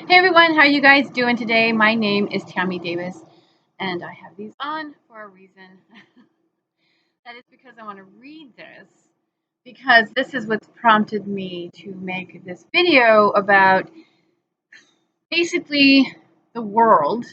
Hey everyone, how are you guys doing today? My name is Tammy Davis, and I have these on for a reason. That is because I want to read this, because this is what's prompted me to make this video about basically the world,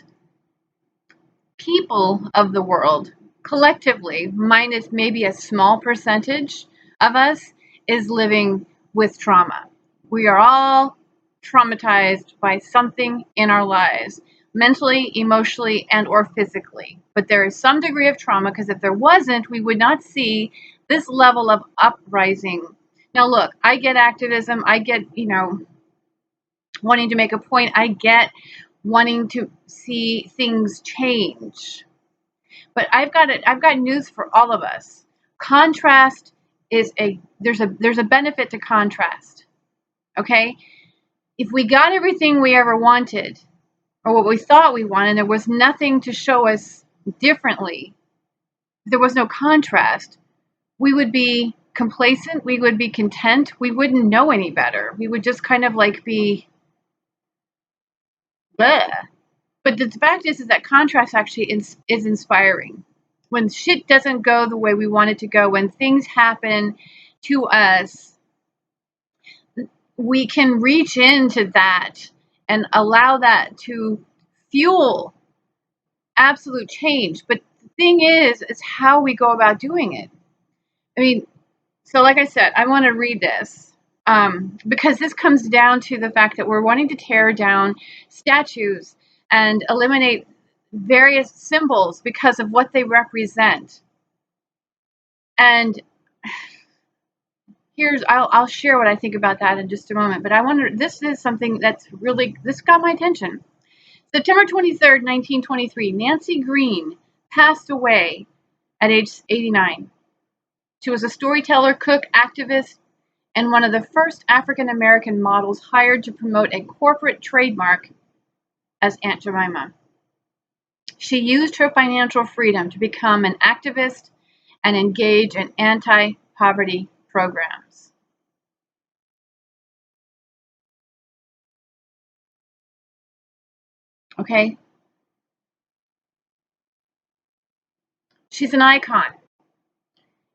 people of the world, collectively, minus maybe a small percentage of us, is living with trauma. We are all traumatized by something in our lives, mentally, emotionally, and or physically. But there is some degree of trauma, because if there wasn't, we would not see this level of uprising. Now look, I get activism, I get, wanting to make a point, I get wanting to see things change. But I've got news for all of us. Contrast is there's a benefit to contrast. Okay? If we got everything we ever wanted, or what we thought we wanted, there was nothing to show us differently, there was no contrast, we would be complacent, we would be content, we wouldn't know any better. We would just kind of like be bleh. But the fact is that contrast actually is inspiring. When shit doesn't go the way we want it to go, when things happen to us, we can reach into that and allow that to fuel absolute change. But the thing is how we go about doing it. I mean, so like I said, I want to read this because this comes down to the fact that we're wanting to tear down statues and eliminate various symbols because of what they represent. And I'll share what I think about that in just a moment. But I wonder, this is something this got my attention. September 23rd, 1923, Nancy Green passed away at age 89. She was a storyteller, cook, activist, and one of the first African American models hired to promote a corporate trademark as Aunt Jemima. She used her financial freedom to become an activist and engage in anti-poverty programs. Okay? She's an icon.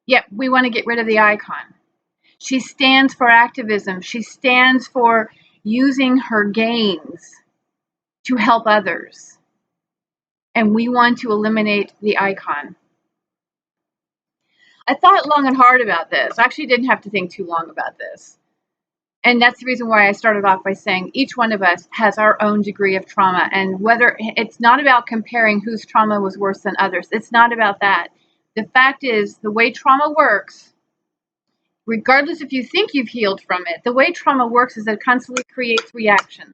Yet we want to get rid of the icon. She stands for activism. She stands for using her gains to help others. And we want to eliminate the icon. I thought long and hard about this. I actually didn't have to think too long about this. And that's the reason why I started off by saying each one of us has our own degree of trauma. And whether it's not about comparing whose trauma was worse than others. It's not about that. The fact is, the way trauma works, regardless if you think you've healed from it, the way trauma works is it constantly creates reaction.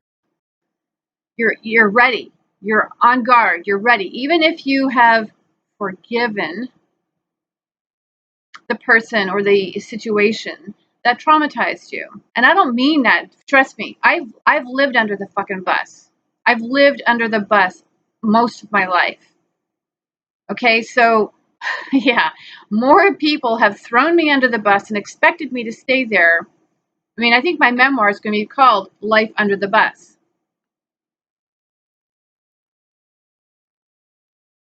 You're ready. You're on guard. You're ready. Even if you have forgiven the person or the situation that traumatized you. And I don't mean that. Trust me. I've lived under the fucking bus. I've lived under the bus most of my life. Okay, so yeah, more people have thrown me under the bus and expected me to stay there. I mean, I think my memoir is going to be called Life Under the Bus.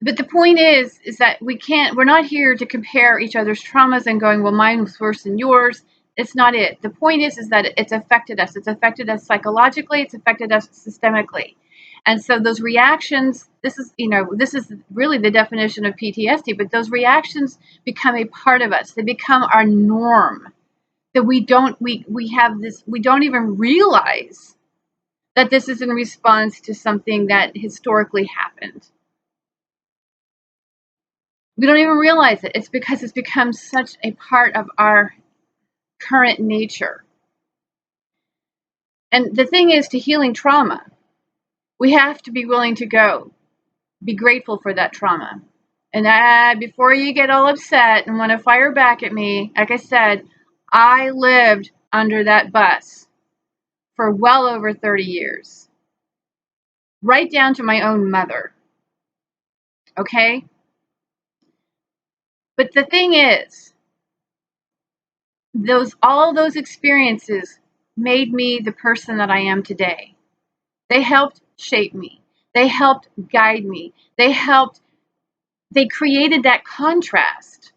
But the point is that we're not here to compare each other's traumas and going, well, mine was worse than yours. It's not it. The point is that it's affected us. It's affected us psychologically. It's affected us systemically. And so those reactions, this is really the definition of PTSD, but those reactions become a part of us. They become our norm. That we don't even realize that this is in response to something that historically happened. We don't even realize it. It's because it's become such a part of our current nature. And the thing is, to healing trauma, we have to be willing to go. Be grateful for that trauma. And before you get all upset and want to fire back at me, like I said, I lived under that bus for well over 30 years. Right down to my own mother. Okay? But the thing is, all those experiences made me the person that I am today. They helped shape me. They helped guide me. They created that contrast.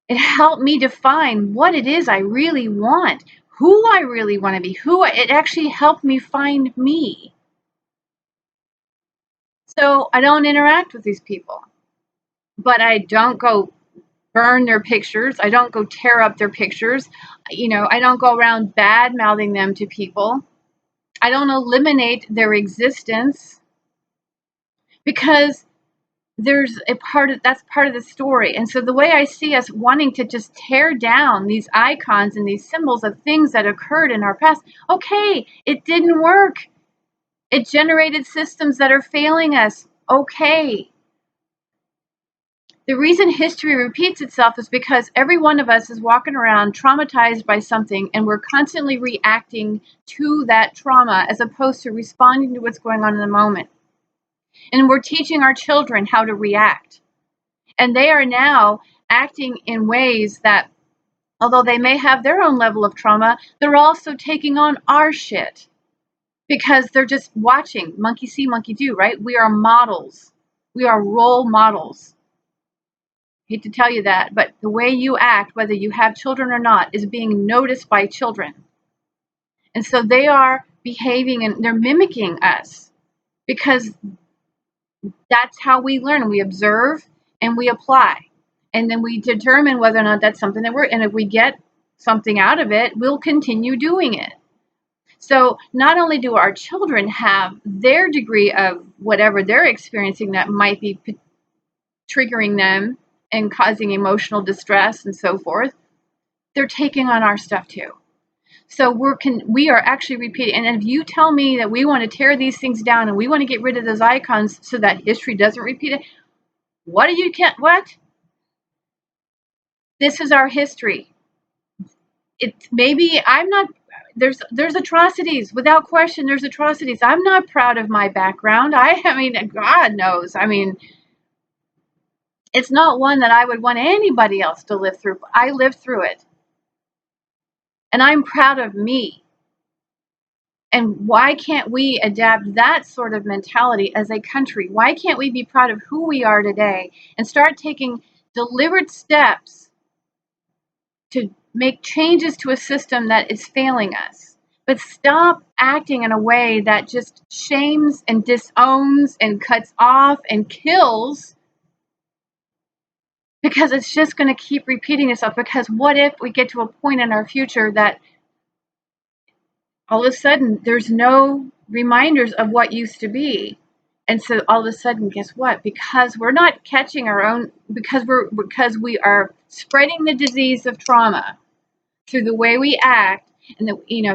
It helped me define what it is I really want, who I really want to be, it actually helped me find me. So I don't interact with these people, but I don't go burn their pictures. I don't go tear up their pictures. I don't go around bad mouthing them to people. I don't eliminate their existence because that's part of the story. And so the way I see us wanting to just tear down these icons and these symbols of things that occurred in our past, okay, it didn't work. It generated systems that are failing us. Okay. The reason history repeats itself is because every one of us is walking around traumatized by something, and we're constantly reacting to that trauma as opposed to responding to what's going on in the moment. And we're teaching our children how to react. And they are now acting in ways that, although they may have their own level of trauma, they're also taking on our shit because they're just watching. Monkey see, monkey do, right? We are models. We are role models. I hate to tell you that, but the way you act, whether you have children or not, is being noticed by children. And so they are behaving and they're mimicking us because that's how we learn. We observe and we apply. And then we determine whether or not that's something that and if we get something out of it, we'll continue doing it. So not only do our children have their degree of whatever they're experiencing that might be triggering them and causing emotional distress and so forth, they're taking on our stuff too. So we are actually repeating. And if you tell me that we want to tear these things down and we want to get rid of those icons so that history doesn't repeat it, what? This is our history. There's atrocities, without question. There's atrocities. I'm not proud of my background. I mean, God knows. I mean, it's not one that I would want anybody else to live through. I lived through it. And I'm proud of me. And why can't we adapt that sort of mentality as a country? Why can't we be proud of who we are today and start taking deliberate steps to make changes to a system that is failing us? But stop acting in a way that just shames and disowns and cuts off and kills, because it's just going to keep repeating itself. Because what if we get to a point in our future that all of a sudden there's no reminders of what used to be? And so all of a sudden, guess what? Because we're not catching our own, because we are spreading the disease of trauma through the way we act, and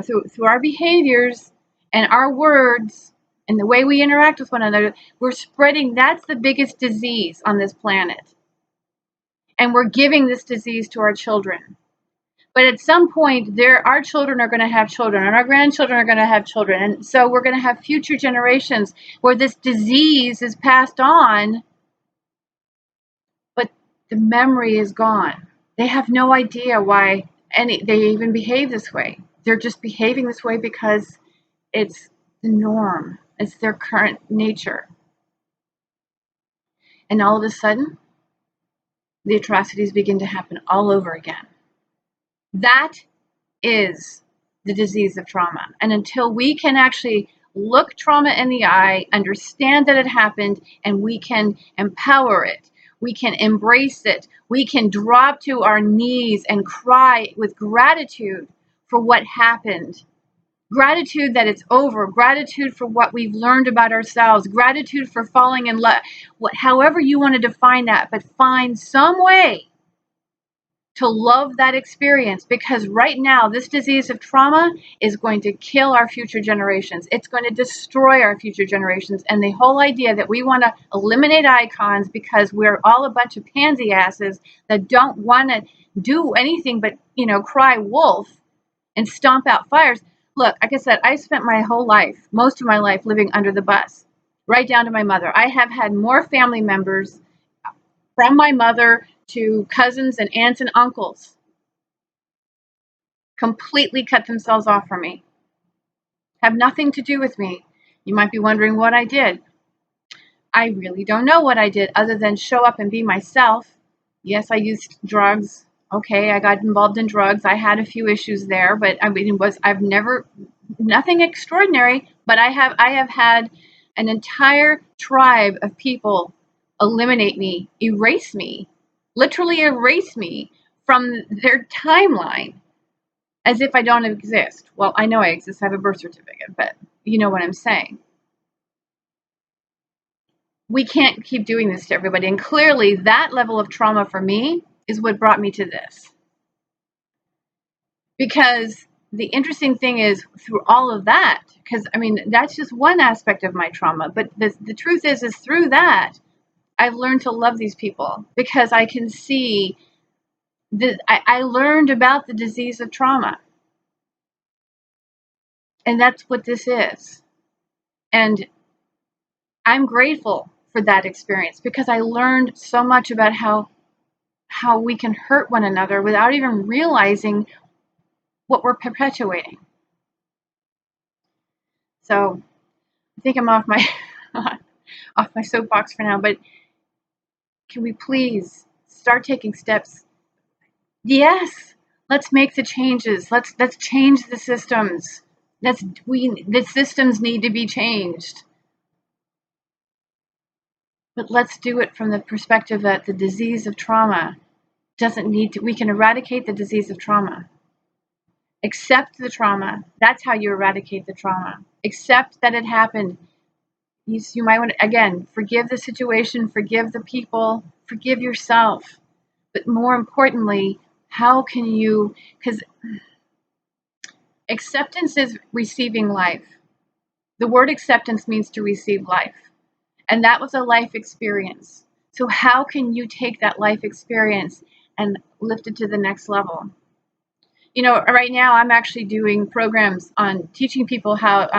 through our behaviors and our words and the way we interact with one another, we're spreading. That's the biggest disease on this planet. And we're giving this disease to our children. But at some point, our children are going to have children, and our grandchildren are going to have children. And so we're going to have future generations where this disease is passed on, but the memory is gone. They have no idea why they even behave this way. They're just behaving this way because it's the norm. It's their current nature. And all of a sudden, the atrocities begin to happen all over again. That is the disease of trauma. And until we can actually look trauma in the eye, understand that it happened, and we can empower it, we can embrace it, we can drop to our knees and cry with gratitude for what happened. Gratitude that it's over, gratitude for what we've learned about ourselves, gratitude for falling in love, however you want to define that, but find some way to love that experience, because right now this disease of trauma is going to kill our future generations. It's going to destroy our future generations. And the whole idea that we want to eliminate icons because we're all a bunch of pansy asses that don't want to do anything but, cry wolf and stomp out fires. Look, like I said, I spent my whole life, most of my life, living under the bus, right down to my mother. I have had more family members from my mother to cousins and aunts and uncles completely cut themselves off from me. have nothing to do with me. You might be wondering what I did. I really don't know what I did other than show up and be myself. Yes, I used drugs. Okay, I got involved in drugs. I had a few issues there, but I mean, I've never, nothing extraordinary, but I have had an entire tribe of people eliminate me, erase me, literally erase me from their timeline as if I don't exist. Well, I know I exist. I have a birth certificate, but you know what I'm saying. We can't keep doing this to everybody. And clearly, that level of trauma for me is what brought me to this. Because the interesting thing is, through all of that, because I mean, that's just one aspect of my trauma. But the truth is through that, I've learned to love these people because I can see that I learned about the disease of trauma. And that's what this is. And I'm grateful for that experience because I learned so much about how we can hurt one another without even realizing what we're perpetuating. So I think I'm off my off my soapbox for now, but can we please start taking steps? Yes, let's make the changes. Let's change the systems. The systems need to be changed. But let's do it from the perspective that the disease of trauma doesn't need to, we can eradicate the disease of trauma. Accept the trauma. That's how you eradicate the trauma. Accept that it happened. You might want to, again, forgive the situation, forgive the people, forgive yourself. But more importantly, how can you, because acceptance is receiving life. The word acceptance means to receive life. And that was a life experience. So how can you take that life experience and lift it to the next level? You know, right now I'm actually doing programs on teaching people how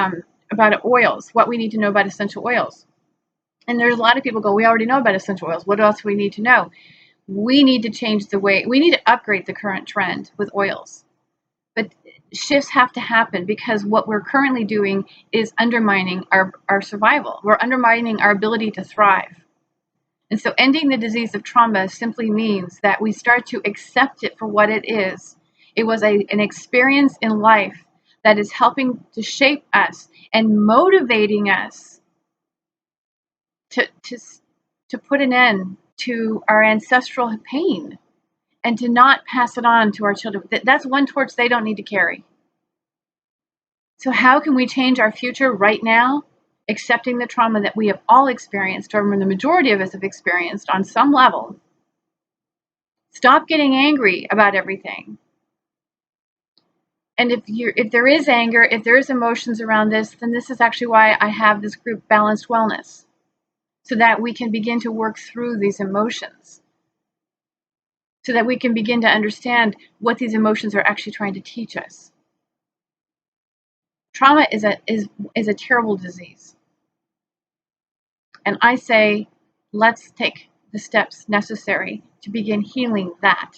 about oils, what we need to know about essential oils. And there's a lot of people go, we already know about essential oils. What else do we need to know? We need to change the way, we need to upgrade the current trend with oils. But shifts have to happen because what we're currently doing is undermining our survival. We're undermining our ability to thrive. And so ending the disease of trauma simply means that we start to accept it for what it is. It was an experience in life that is helping to shape us and motivating us to put an end to our ancestral pain and to not pass it on to our children. That's one torch they don't need to carry. So how can we change our future right now? Accepting the trauma that we have all experienced, or the majority of us have experienced on some level. Stop getting angry about everything. And if there is anger, if there is emotions around this, then this is actually why I have this group, Balanced Wellness, so that we can begin to work through these emotions, so that we can begin to understand what these emotions are actually trying to teach us. Trauma is a terrible disease. And I say, let's take the steps necessary to begin healing that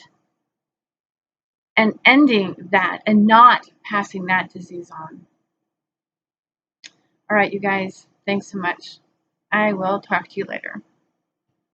and ending that and not passing that disease on. All right, you guys, thanks so much. I will talk to you later.